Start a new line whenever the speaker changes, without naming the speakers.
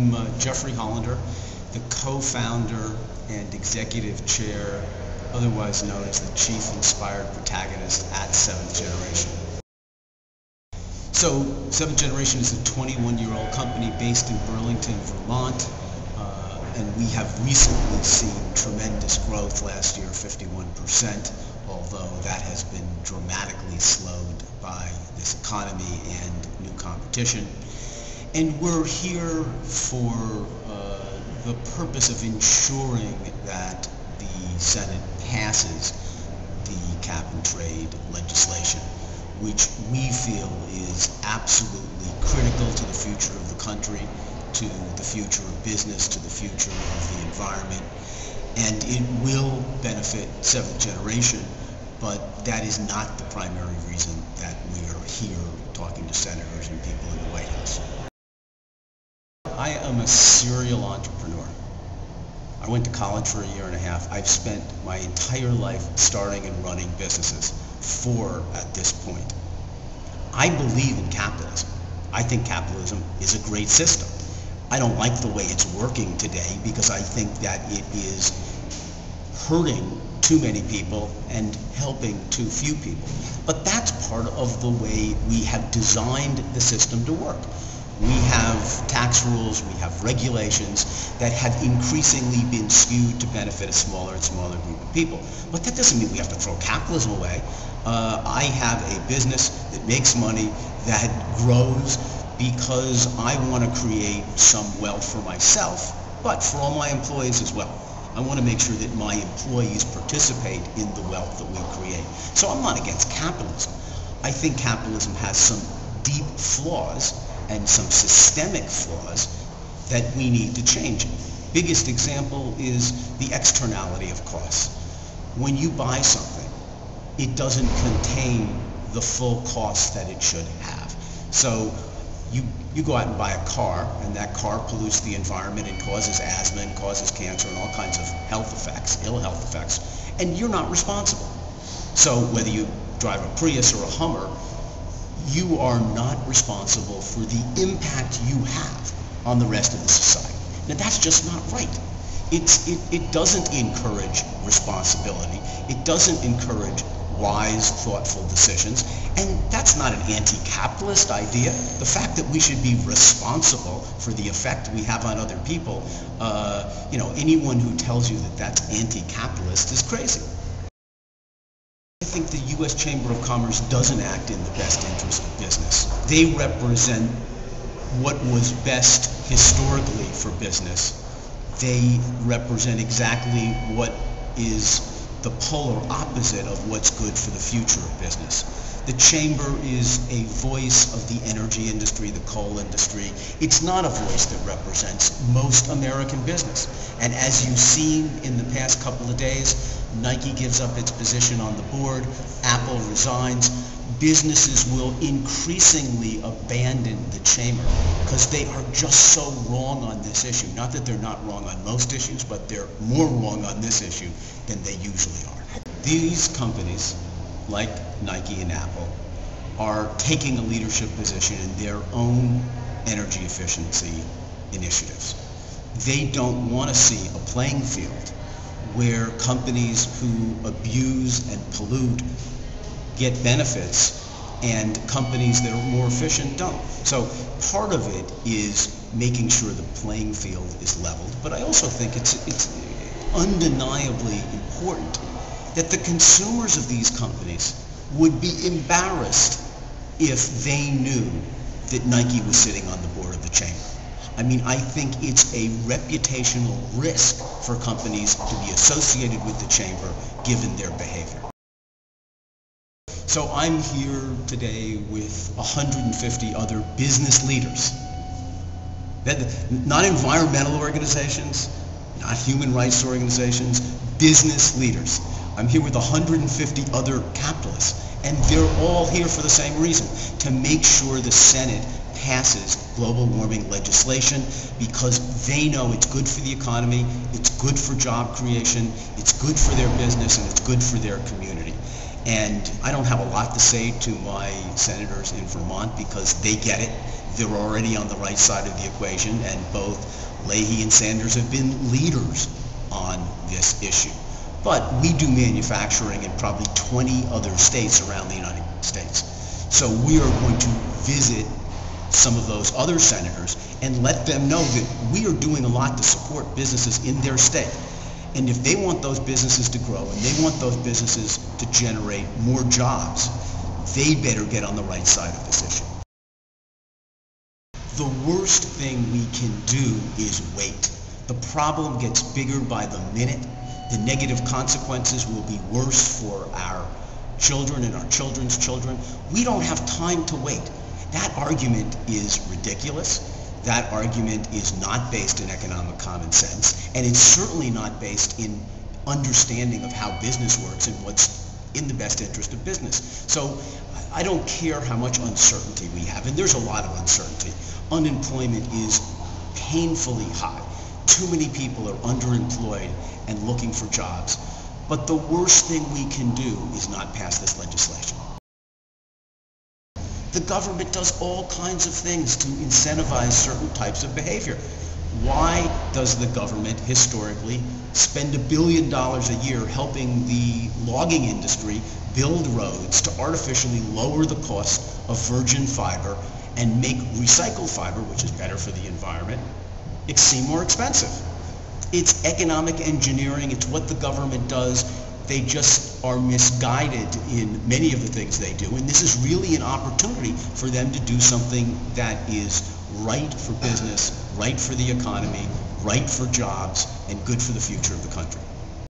I'm Jeffrey Hollender, the co-founder and executive chair, otherwise known as the chief inspired protagonist at Seventh Generation. So, Seventh Generation is a 21-year-old company based in Burlington, Vermont, and we have recently seen tremendous growth last year, 51%, although that has been dramatically slowed by this economy and new competition. And we're here for the purpose of ensuring that the Senate passes the cap and trade legislation, which we feel is absolutely critical to the future of the country, to the future of business, to the future of the environment, and it will benefit Seventh Generation, but that is not the primary reason that we are here talking to senators and people in the White House. I am a serial entrepreneur. I went to college for a year and a half. I've spent my entire life starting and running businesses, 4 at this point. I believe in capitalism. I think capitalism is a great system. I don't like the way it's working today because I think that it is hurting too many people and helping too few people. But that's part of the way we have designed the system to work. We have tax rules, we have regulations that have increasingly been skewed to benefit a smaller and smaller group of people. But that doesn't mean we have to throw capitalism away. I have a business that makes money, that grows, because I want to create some wealth for myself, but for all my employees as well. I want to make sure that my employees participate in the wealth that we create. So I'm not against capitalism. I think capitalism has some deep flaws and some systemic flaws that we need to change. Biggest example is the externality of costs. When you buy something, it doesn't contain the full cost that it should have. So you go out and buy a car, and that car pollutes the environment and causes asthma and causes cancer and all kinds of health effects, ill health effects, and you're not responsible. So whether you drive a Prius or a Hummer, you are not responsible for the impact you have on the rest of the society. Now that's just not right. It doesn't encourage responsibility. It doesn't encourage wise, thoughtful decisions, and that's not an anti-capitalist idea. The fact that we should be responsible for the effect we have on other people, anyone who tells you that that's anti-capitalist is crazy. I think the U.S. Chamber of Commerce doesn't act in the best interest of business. They represent what was best historically for business. They represent exactly what is the polar opposite of what's good for the future of business. The Chamber is a voice of the energy industry, the coal industry. It's not a voice that represents most American business. And as you've seen in the past couple of days, Nike gives up its position on the board, Apple resigns. Businesses will increasingly abandon the Chamber because they are just so wrong on this issue. Not that they're not wrong on most issues, but they're more wrong on this issue than they usually are. These companies, like Nike and Apple, are taking a leadership position in their own energy efficiency initiatives. They don't want to see a playing field where companies who abuse and pollute get benefits and companies that are more efficient don't. So part of it is making sure the playing field is leveled, but I also think it's undeniably important that the consumers of these companies would be embarrassed if they knew that Nike was sitting on the board of the Chamber. I mean, I think it's a reputational risk for companies to be associated with the Chamber given their behavior. So I'm here today with 150 other business leaders. Not environmental organizations, not human rights organizations, business leaders. I'm here with 150 other capitalists, and they're all here for the same reason, to make sure the Senate passes global warming legislation because they know it's good for the economy, it's good for job creation, it's good for their business, and it's good for their community. And I don't have a lot to say to my senators in Vermont because they get it. they're already on the right side of the equation, and both Leahy and Sanders have been leaders on this issue. But we do manufacturing in probably 20 other states around the United States. So we are going to visit some of those other senators and let them know that we are doing a lot to support businesses in their state. And if they want those businesses to grow and they want those businesses to generate more jobs, they better get on the right side of this issue. The worst thing we can do is wait. The problem gets bigger by the minute. The negative consequences will be worse for our children and our children's children. We don't have time to wait. That argument is ridiculous. That argument is not based in economic common sense, and it's certainly not based in understanding of how business works and what's in the best interest of business. So I don't care how much uncertainty we have, and there's a lot of uncertainty. Unemployment is painfully high. Too many people are underemployed and looking for jobs. But the worst thing we can do is not pass this legislation. The government does all kinds of things to incentivize certain types of behavior. Why does the government historically spend $1 billion a year helping the logging industry build roads to artificially lower the cost of virgin fiber and make recycled fiber, which is better for the environment, seem more expensive? It's economic engineering. It's what the government does. They just are misguided in many of the things they do, and this is really an opportunity for them to do something that is right for business, right for the economy, right for jobs, and good for the future of the country.